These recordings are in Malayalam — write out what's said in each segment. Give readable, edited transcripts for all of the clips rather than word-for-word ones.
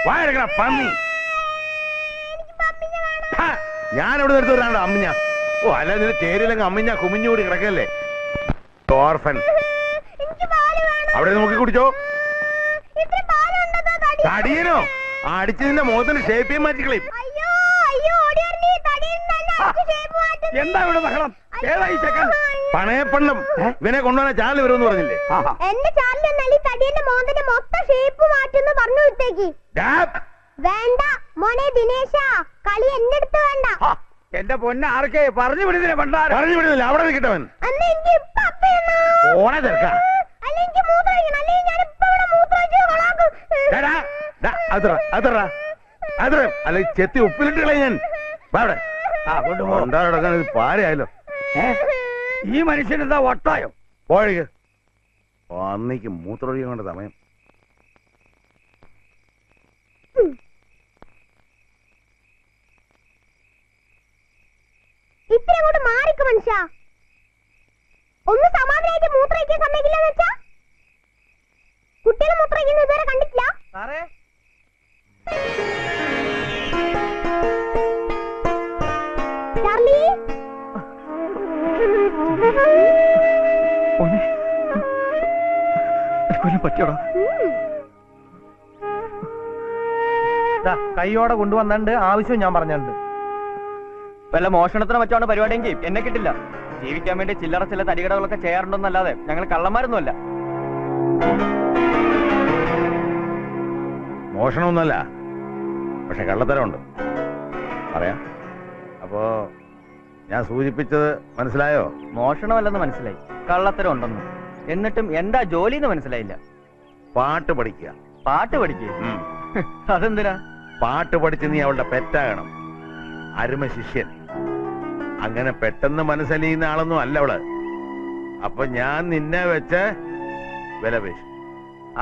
വായെടുക്കണ പന്നി. ഞാനിവിടെ എടുത്തു വരാണോ അമ്മിഞ്ഞ? ഓ അല്ല, ഇതിന് ചേരിയില്ലെങ്കിൽ അമ്മിഞ്ഞ കുമിഞ്ഞുകൂടി കിടക്കല്ലേ. ഓർഫൻ അവിടെ നോക്കി കുടിച്ചോ. തടിയനോ? അടിച്ചതിന്റെ മുഖത്തിന് ഷേപ്പ് ചെയ്യാൻ മാറ്റിക്കളയും. എന്താ ഇവിടെ ബഹളം? ഏതായി ചെക്കൻ? പണയപ്പണ്ണം ഇവനെ കൊണ്ടുവന്ന ചാനൽ വരുമെന്ന് പറഞ്ഞില്ലേ? എന്റെ ചാനൽ തടിയന്റെ മോന്തന്റെ മൊത്തം ഷേപ്പ് മാറ്റുന്നു പറഞ്ഞു വിട്ടേക്ക്. വേണ്ട മോനെ ദിനേശ, കളി എന്റെ അടുത്ത് വേണ്ട. എന്റെ പൊന്ന ആർക്കേ പറഞ്ഞു വിടുന്നില്ല പണ്ടാരം. പറഞ്ഞു വിടുന്നില്ല, അവിടെ നിൽക്കിട്ടവൻ. ഓണെ തീർക്കാം. അല്ല ചെത്തി ഉപ്പിലിട്ട് കളയും ഞാൻ. കൊണ്ടാടക്കാൻ ഇത് പാരയായല്ലോ. ഈ മനുഷ്യനെന്താ വട്ടായോ? പോഴേക്ക് അന്നേക്ക് മൂത്രമൊഴിക്കാൻ കൊണ്ട് സമയം. ഇത്ര അങ്ങോട്ട് മാറിക്ക് മനുഷ്യ. ഒന്ന് സമാധാനായിട്ട് മൂത്രമൊഴിക്കാൻ സമ്മതിക്കില്ലെന്ന് വെച്ചാ? കുട്ടികൾ മൂത്രമൊഴിക്കുന്നത് ഇതുവരെ കണ്ടിട്ടില്ല. ചാർലി പറ്റിയോടാ? കൈയോടെ കൊണ്ടുവന്നുണ്ട്. ആവശ്യം ഞാൻ പറഞ്ഞിട്ടുണ്ട്. വല്ല മോഷണത്തിന് വെച്ചാണ് പരിപാടിയെങ്കിൽ എന്നെ കിട്ടില്ല. ജീവിക്കാൻ വേണ്ടി ചില്ലറ ചില തടികടകളൊക്കെ ചെയ്യാറുണ്ടെന്നല്ലാതെ ഞങ്ങൾ കള്ളന്മാരൊന്നുമല്ല. മോഷണമൊന്നുമല്ല, പക്ഷെ കള്ളത്തരമുണ്ട്. പറയാം. അപ്പോ ഞാൻ സൂചിപ്പിച്ചത് മനസ്സിലായോ? മോഷണമല്ലെന്ന് മനസ്സിലായി, കള്ളത്തരം ഉണ്ടെന്ന്. എന്നിട്ടും എന്താ ജോലി എന്ന് മനസ്സിലായില്ല. പാട്ട് പഠിക്കുക. പാട്ട് പഠിക്കുക? അതെന്തിനാ? പാട്ട് പഠിച്ച് നീ അവളുടെ പെറ്റാകണം. അരുമ ശിഷ്യൻ. അങ്ങനെ പെട്ടെന്ന് മനസ്സലിയുന്ന ആളൊന്നും അല്ല അവള്. അപ്പൊ ഞാൻ നിന്നെ വെച്ച് വിലപേശി.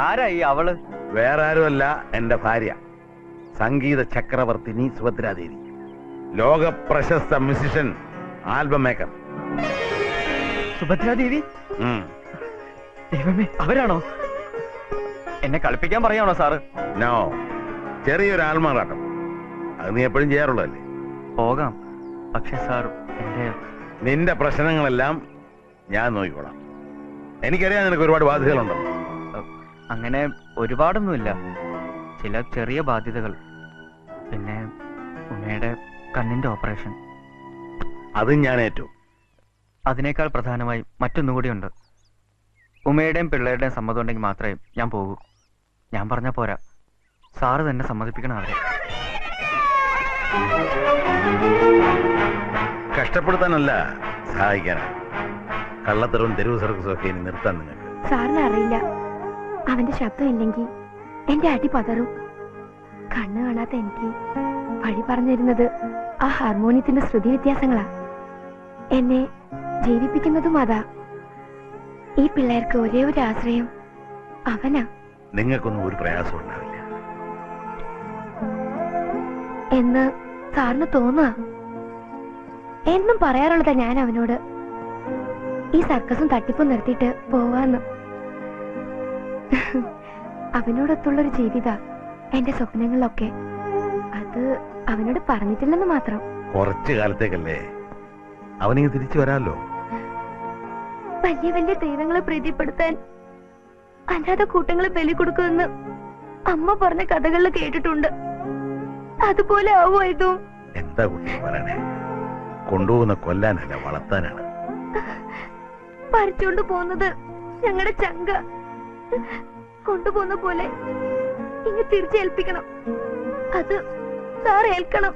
ആരാ ഈ അവള്? വേറെ ആരുമല്ല, എന്റെ ഭാര്യ, സംഗീത ചക്രവർത്തിനി സുഭദ്രാദേവി. ലോക പ്രശസ്ത മ്യൂസിഷ്യൻ, ആൽബം മേക്കർ. സുഭദ്രാദേവി? ദൈവമേ, അവരാണോ? എന്നെ കളിപ്പിക്കാൻ പറയാണോ സാറ്? നോ, ചെറിയൊരു ആൽമാറാട്ടം. അത് നീ എപ്പോഴും ചെയ്യാറുള്ളതല്ലേ? പോകാം, പക്ഷെ സാർ നിന്റെ പ്രശ്നങ്ങളെല്ലാം ഞാൻ നോക്കിക്കോളാം. എനിക്കറിയാം നിനക്ക് ഒരുപാട് ബാധ്യതകളുണ്ടോ. അങ്ങനെ ഒരുപാടൊന്നുമില്ല, ചില ചെറിയ ബാധ്യതകൾ. പിന്നെ ഉമ്മയുടെ കണ്ണിന്റെ ഓപ്പറേഷൻ. അതും ഞാൻ ഏറ്റു. അതിനേക്കാൾ പ്രധാനമായി മറ്റൊന്നുകൂടിയുണ്ട്. ഉമ്മയുടെയും പിള്ളേരുടെയും സമ്മതം ഉണ്ടെങ്കിൽ മാത്രമേ ഞാൻ പോകൂ. ഞാൻ പറഞ്ഞാൽ പോരാ, സാറ് തന്നെ സമ്മതിപ്പിക്കണം അവരെ. കഷ്ടപ്പെടുത്താനല്ല, സഹായിക്കാനാണ്. കള്ളത്തരവും തെരുവ് സർക്കസും ഒക്കെ ഇനി നിർത്താൻ നിങ്ങൾക്ക്. സാറിന് അറിയില്ല, അവന്റെ ശബ്ദം ഇല്ലെങ്കിൽ എന്റെ അടി പതറും. കണ്ണു കാണാത്ത എനിക്ക് വഴി പറഞ്ഞിരുന്നത് ആ ഹാർമോണിയത്തിന്റെ ശ്രുതി വ്യത്യാസങ്ങളാ. എന്നെ ജീവിപ്പിക്കുന്നതും അതാ. ഈ പിള്ളേർക്ക് ഒരേ ഒരു ആശ്രയം അവനാ. നിങ്ങൾക്കൊന്നും ഒരു പ്രയാസം ഉണ്ടാവില്ല എന്ന് സാറിന് തോന്നുക. എന്നും പറയാറുള്ളതാ ഞാൻ അവനോട്, ഈ സർക്കസും തട്ടിപ്പും നിർത്തിയിട്ട് പോവാന്ന്. അവനോടൊത്തുള്ളൊരു ജീവിത എന്റെ സ്വപ്നങ്ങളിലൊക്കെ. അത് അവനോട് പറഞ്ഞിട്ടില്ലെന്ന് മാത്രം. കുറച്ചു കാലത്തേക്കല്ലേ, അവനിങ്ങ് തിരിച്ചു വരാമല്ലോ. വലിയ വലിയ ദൈവങ്ങളെ പ്രീതിപ്പെടുത്താൻ അനാഥ കൂട്ടങ്ങളെ ബലി കൊടുക്കുമെന്ന് അമ്മ പറഞ്ഞ കഥകളിൽ കേട്ടിട്ടുണ്ട്. അതുപോലെ ആവോ ഇതും? എന്താ കുട്ടി പറയണേ? കൊണ്ടുപോകുന്ന കൊല്ലാനല്ല, വളർത്താനാണ്. പറിച്ചോണ്ട് പോകുന്നത് ഞങ്ങളുടെ ചങ്ക. കൊണ്ടുപോകുന്ന പോലെ ഇങ്ങ് തിരിച്ചേൽപ്പിക്കണം. അത് സാർ ഏൽക്കണം.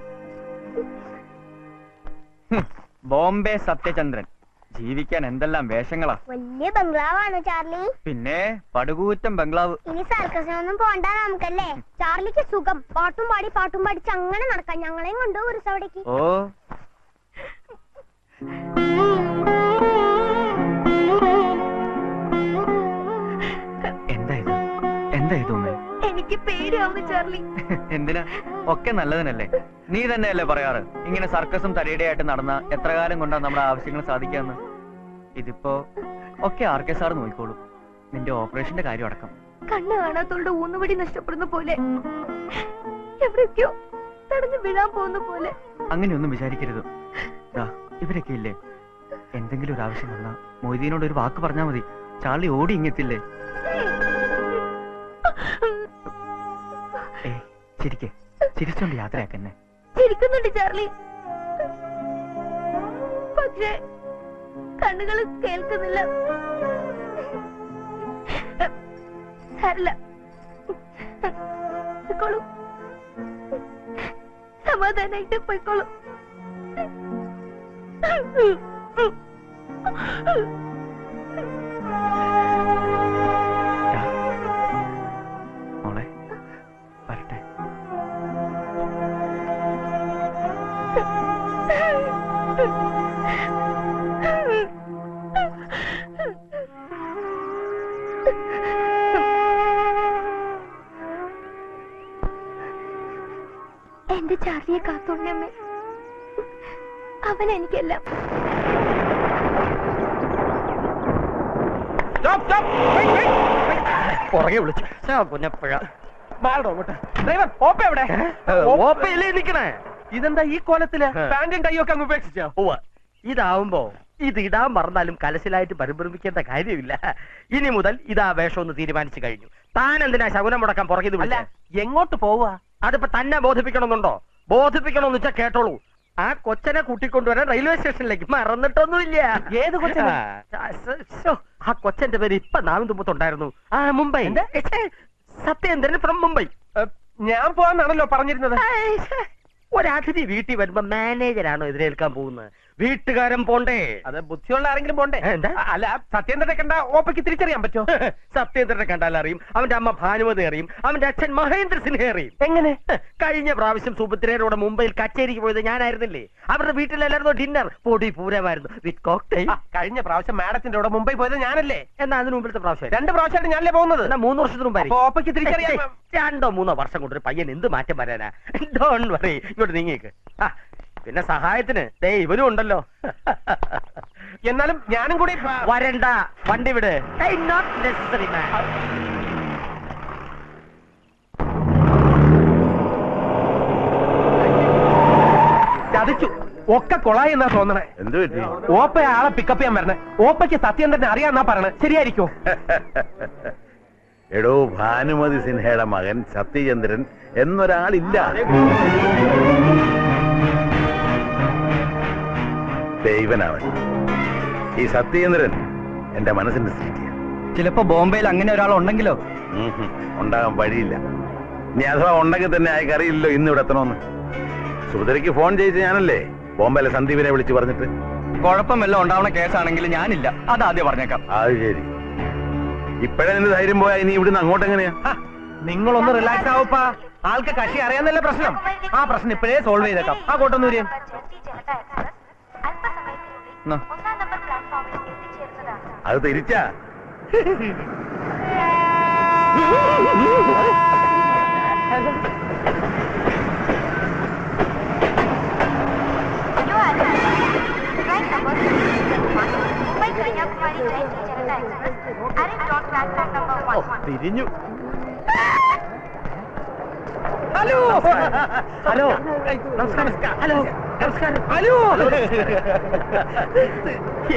ബോംബെ സത്യചന്ദ്രൻ. ജീവിക്കാൻ എന്തെല്ലാം വേഷങ്ങളാ. വലിയ ബംഗ്ലാവാണ് ചാർലി. പിന്നെ പടുകൂറ്റം ബംഗ്ലാവ്. ഇനി സർക്കസിനൊന്നും പോണ്ട നമുക്കല്ലേ. ചാർലിക്ക് സുഖം, പാട്ടും പാടിച്ച് അങ്ങനെ നടക്കാം. ഞങ്ങളെയും കൊണ്ടുപോകും ഒരു സൗടേക്ക്. ഓ, എന്താ ഇത് ഉമ്മേ? എനിക്ക് പേടിയാവുന്നു ചാർലി. എന്തിനാ? ഒക്കെ നല്ലതിനല്ലേ. നീ തന്നെയല്ലേ പറയാറ്, ഇങ്ങനെ സർക്കസും തടിയുടെയായിട്ട് നടന്ന എത്ര കാലം കൊണ്ടാ നമ്മുടെ ആവശ്യങ്ങൾ സാധിക്കാന്ന്. ഇതിപ്പോ ഒക്കെ ആർക്കെ സാർ നോക്കിക്കോളും, നിന്റെ ഓപ്പറേഷന്റെ കാര്യം അടക്കം. കണ്ണ് കാണാത്തവളുടെ ഊന്നുവടി നഷ്ടപ്പെടുന്ന പോലെ എവിടേക്കോ തടഞ്ഞു വീഴാൻ പോകുന്ന പോലെ. അങ്ങനെയൊന്നും വിചാരിക്കരുത്. ഇവരൊക്കെ ഇല്ലേ, എന്തെങ്കിലും ഒരു ആവശ്യം വന്നാ മൊയ്തീനോട് ഒരു വാക്ക് പറഞ്ഞാൽ മതി, ചാർലി ഓടി ഇങ്ങെത്തില്ലേ. ചിരിക്കേ, ചിരിച്ചോണ്ട് യാത്രയാക്കന്നെ. ചിരിക്കുന്നുണ്ട് ചാർലി, പക്ഷേ കണ്ണുകൾ കേൾക്കുന്നില്ല. സാരില്ല, പോയിക്കോളൂ, സമാധാനായിട്ട് പോയിക്കോളൂ. മോളെ വരട്ടെ. എന്റെ ചാർലിയെ കാത്തോണ്ടമ്മേ, അവൻ എനിക്കെല്ലാം. പുറകെ വിളിച്ചു പുന്നപ്പുഴ. ഡ്രൈവർ ഓപ്പ എവിടെ? ഓപ്പയല്ലേ നിക്കണേ? ഇതെന്താ ഈ കോലത്തില് പാന്റും കൈയൊക്കെ അങ്ങ് ഉപേക്ഷിച്ചോ? ഇതാവുമ്പോ ഇത് ഇടാൻ മറന്നാലും കലശലായിട്ട് പരിഭ്രമിക്കേണ്ട കാര്യമില്ല. ഇനി മുതൽ ഇതാ വേഷം ഒന്ന് തീരുമാനിച്ചു കഴിഞ്ഞു. താൻ എന്തിനാ ശകുനം മുടക്കാൻ പുറകിൽ വിളില്ല? എങ്ങോട്ട് പോവുക? അതിപ്പോ തന്നെ ബോധിപ്പിക്കണമെന്നുണ്ടോ? ബോധിപ്പിക്കണമെന്ന് വെച്ചാ കേട്ടോളൂ. ആ കൊച്ചനെ കൂട്ടിക്കൊണ്ടുവരാൻ റെയിൽവേ സ്റ്റേഷനിലേക്ക് മറന്നിട്ടൊന്നുമില്ല. ഏത് കൊച്ചൻ? ആ കൊച്ചന്റെ പേര് ഇപ്പൊ നാവിൻ തുമ്പത്തുണ്ടായിരുന്നു. മുംബൈ. സത്യേന്ദ്രൻ ഫ്രം മുംബൈ. ഞാൻ പോവാന്നാണല്ലോ പറഞ്ഞിരുന്നത്. ഒരതിഥി വീട്ടിൽ വരുമ്പോ മാനേജരാണോ എതിരേൽക്കാൻ പോകുന്നത്? വീട്ടുകാരൻ പോണ്ടേ? അത് ബുദ്ധിയുള്ള ആരെങ്കിലും പോണ്ടേ? അല്ല, സത്യേന്ദ്രനെ കണ്ട ഓപ്പയ്ക്ക് തിരിച്ചറിയാൻ പറ്റോ? സത്യേന്ദ്രനെ കണ്ടാൽ അറിയും. അവന്റെ അമ്മ ഭാനുമതി അറിയും. അവന്റെ അച്ഛൻ മഹേന്ദ്ര സിൻഹ അറിയും. എങ്ങനെ? കഴിഞ്ഞ പ്രാവശ്യം സുഭദ്രയുടെ മുംബൈയിൽ കച്ചേരിക്ക് പോയത് ഞാനായിരുന്നില്ലേ? അവരുടെ വീട്ടിലല്ലായിരുന്നു ഡിന്നർ. പൊടി പൂരമായിരുന്നു വിത്ത് കോക്ടെയിൽ. കഴിഞ്ഞ പ്രാവശ്യം മാഡത്തിന്റെ കൂടെ മുംബൈ പോയത് ഞാനല്ലേ? എന്നാ അതിന് മുമ്പിലത്തെ പ്രാവശ്യം 2 പ്രാവശ്യമായിട്ട് ഞാനല്ലേ പോകുന്നത്? എന്നാ 3 വർഷത്തിന് മുമ്പായിരിക്കും. ഓപ്പയ്ക്ക് തിരിച്ചറിയാം. 2 or 3 വർഷം കൊണ്ട് ഒരു പയ്യൻ എന്ത് മാറ്റം വരാനാ? ഡോണ്ട് വറി, ഇങ്ങോട്ട് നീങ്ങിക്ക്. പിന്നെ സഹായത്തിന് ഇവനും ഉണ്ടല്ലോ. എന്നാലും ഞാനും കൂടി വരണ്ട. വണ്ടി വിട്. ചതിച്ചു. ഒക്കെ കൊളായി എന്നാ തോന്നണേ. എന്ത് പറ്റി? ഓപ്പ ആളെ പിക്കപ്പ് ചെയ്യാൻ വരണേ. ഓപ്പയ്ക്ക് സത്യേന്ദ്രനെ അറിയാന്നാ പറയണേ. ശരിയായിരിക്കോ? എടോ, ഭാനുമതി സിൻഹയുടെ മകൻ സത്യചന്ദ്രൻ എന്നൊരാളില്ല. ദൈവനവൻ. ഈ സത്യചന്ദ്രൻ എന്റെ മനസ്സിന്റെ സൃഷ്ടിയാണ്. ചിലപ്പോ ബോംബെയിൽ അങ്ങനെ ഒരാളുണ്ടെങ്കിലോ? ഉണ്ടാകാൻ വഴിയില്ല. ഇനി അഥവാ ഉണ്ടെങ്കിൽ തന്നെ അയക്കറിയില്ലല്ലോ ഇന്ന് ഇവിടെ എത്തണമെന്ന്. സുഭദ്രയ്ക്ക് ഫോൺ ചെയ്ത് ഞാനല്ലേ ബോംബെയിലെ സന്ദീപിനെ വിളിച്ചു പറഞ്ഞിട്ട്. കുഴപ്പം വല്ലതും ഉണ്ടാവുന്ന കേസാണെങ്കിൽ ഞാനില്ല, അതാദ്യം പറഞ്ഞേക്കാം. അത് ശരി. ഇപ്പഴേ നിന്റെ ധൈര്യം പോയാ ഇനി ഇവിടുന്ന് അങ്ങോട്ട് എങ്ങനെയാ? നിങ്ങളൊന്ന് റിലാക്സ് ആവപ്പാ. ആൾക്ക് കക്ഷി അറിയാന്നല്ല പ്രശ്നം. ആ പ്രശ്നം ഇപ്പോഴേ സോൾവ് ചെയ്തേക്കാം. ആ കോട്ടൊന്നൂര് അത് തിരിച്ചാ. തിരിഞ്ഞു. ഹലോ ഹലോ നമസ്കാരം. ഹലോ നമസ്കാരം. ഹലോ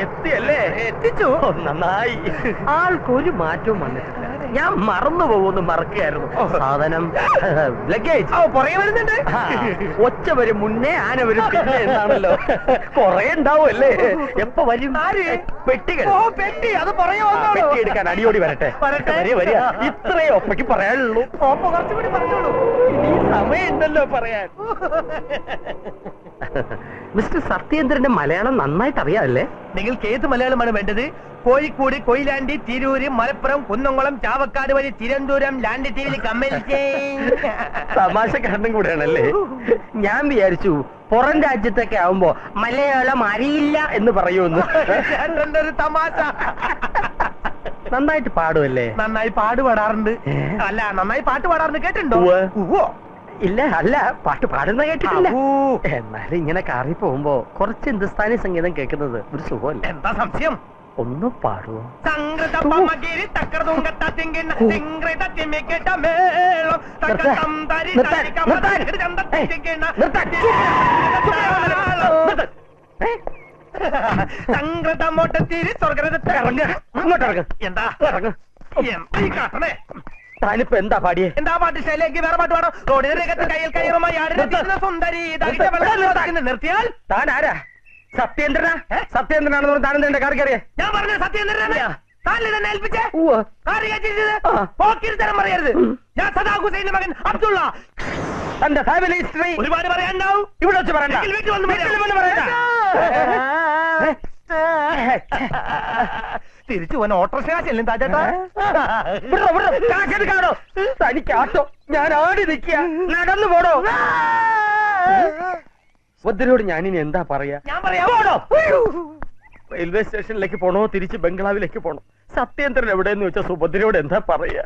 എത്തിയല്ലേ? എത്തിച്ചു. നന്നായി. ആൾക്കൊരു മാറ്റവും വന്നിട്ടില്ല. ഞാൻ മറന്നു പോകുന്നു. മറക്കുകയായിരുന്നു. സാധനം ലഗേജ് പുറകെ വരുന്നുണ്ട്. ഒച്ച വരും മുന്നേ, ആന വരും പിന്നെ എന്നാണല്ലോ. കൊറേ ഉണ്ടാവുമല്ലേ? എപ്പ വരും? പെട്ടികൾ. പെട്ടി അത് പെട്ടി എടുക്കാൻ അടിയോടി വരട്ടെ. വരിക. ഇത്രയും ഒപ്പയ്ക്ക് പറയാനുള്ളൂ. ഒപ്പ കുറച്ചുകൂടി പറഞ്ഞോളൂ. ഇനി സമയമുണ്ടല്ലോ പറയാൻ. മിസ്റ്റർ സത്യേന്ദ്രന്റെ മലയാളം നന്നായിട്ട് അറിയാമല്ലേ? നിങ്ങൾക്ക് ഏത് മലയാളമാണ് വേണ്ടത്? കോഴിക്കോട്, കൊയിലാണ്ടി, തിരൂര്, മലപ്പുറം, കുന്നംകുളം, ചാവക്കാട് വഴി തിരുവനന്തപുരം, ലാൻഡിറ്റീവിൽ കമ്മൽ. തമാശ കണ്ടും കൂടെയാണല്ലേ? ഞാൻ വിചാരിച്ചു പുറം രാജ്യത്തൊക്കെ ആവുമ്പോ മലയാളം അറിയില്ല എന്ന് പറയുമെന്ന്. ഒരു തമാശ. നന്നായിട്ട് പാടുമല്ലേ? നന്നായി പാടാറുണ്ട്. അല്ല, നന്നായി പാട്ട് പാടാറുണ്ട്. കേട്ടിട്ടുണ്ടോ? ഇല്ല, അല്ല, പാട്ട് പാടുന്ന കേട്ടിട്ടില്ല. എന്നാലും ഇങ്ങനെ കാറി പോകുമ്പോ കുറച്ച് ഹിന്ദുസ്ഥാനി സംഗീതം കേൾക്കുന്നത് ഒരു സുഖമല്ല. എന്താ സംശയം? ഒന്ന് പാടുവോ? താനിപ്പോ എന്താ പാടിയേ? എന്താ പാട്ട്? ശൈലേക്ക് വേറെ പാട്ട് പാടോ? റോഡിനകത്ത് കയ്യിൽ കയറുമായി സുന്ദരി നിർത്തിയാൽ താൻ ആരാ? സത്യേന്ദ്രനാ? സത്യേന്ദ്രനാണെന്ന് പറഞ്ഞ് താനെന്താ എന്റെ കാർ കയറിയേ? ഞാൻ പറഞ്ഞ സത്യേന്ദ്രനാണ്. താനല്ലേ തന്നെ ഏൽപ്പിച്ചേ? കാറ് കയറ്റിയിരുന്നത്? പോക്കിരിത്തരം പറയരുത്. ഞാൻ സദാ ഹുസൈന്റെ മകൻ അബ്ദുള്ള. തന്റെ ഫാമിലി ഹിസ്റ്ററി ഒരുപാട് പറയാനുണ്ടാവും. ഇവിടെ വെച്ച് പറയണ്ട. വീട്ടിൽ വന്ന് തിരിച്ചു പോകാൻ ഓട്ടോറിക്ഷ കാശല്ലും താറ്റേട്ടാ. കാണോ തനിക്കാട്ടോ? ഞാൻ ആടി നിൽക്കുക. നടന്നു പോടോ. ഒത്തിരിയോട് ഞാനിനി എന്താ പറയാ? ഞാൻ പറയാം. പോടോ. റെയിൽവേ സ്റ്റേഷനിലേക്ക് പോണോ തിരിച്ച് ബംഗ്ലാവിലേക്ക് പോണോ? സത്യേന്ദ്രൻ എവിടെയെന്ന് വെച്ചാൽ സുഭദ്രയോട് എന്താ പറയാ?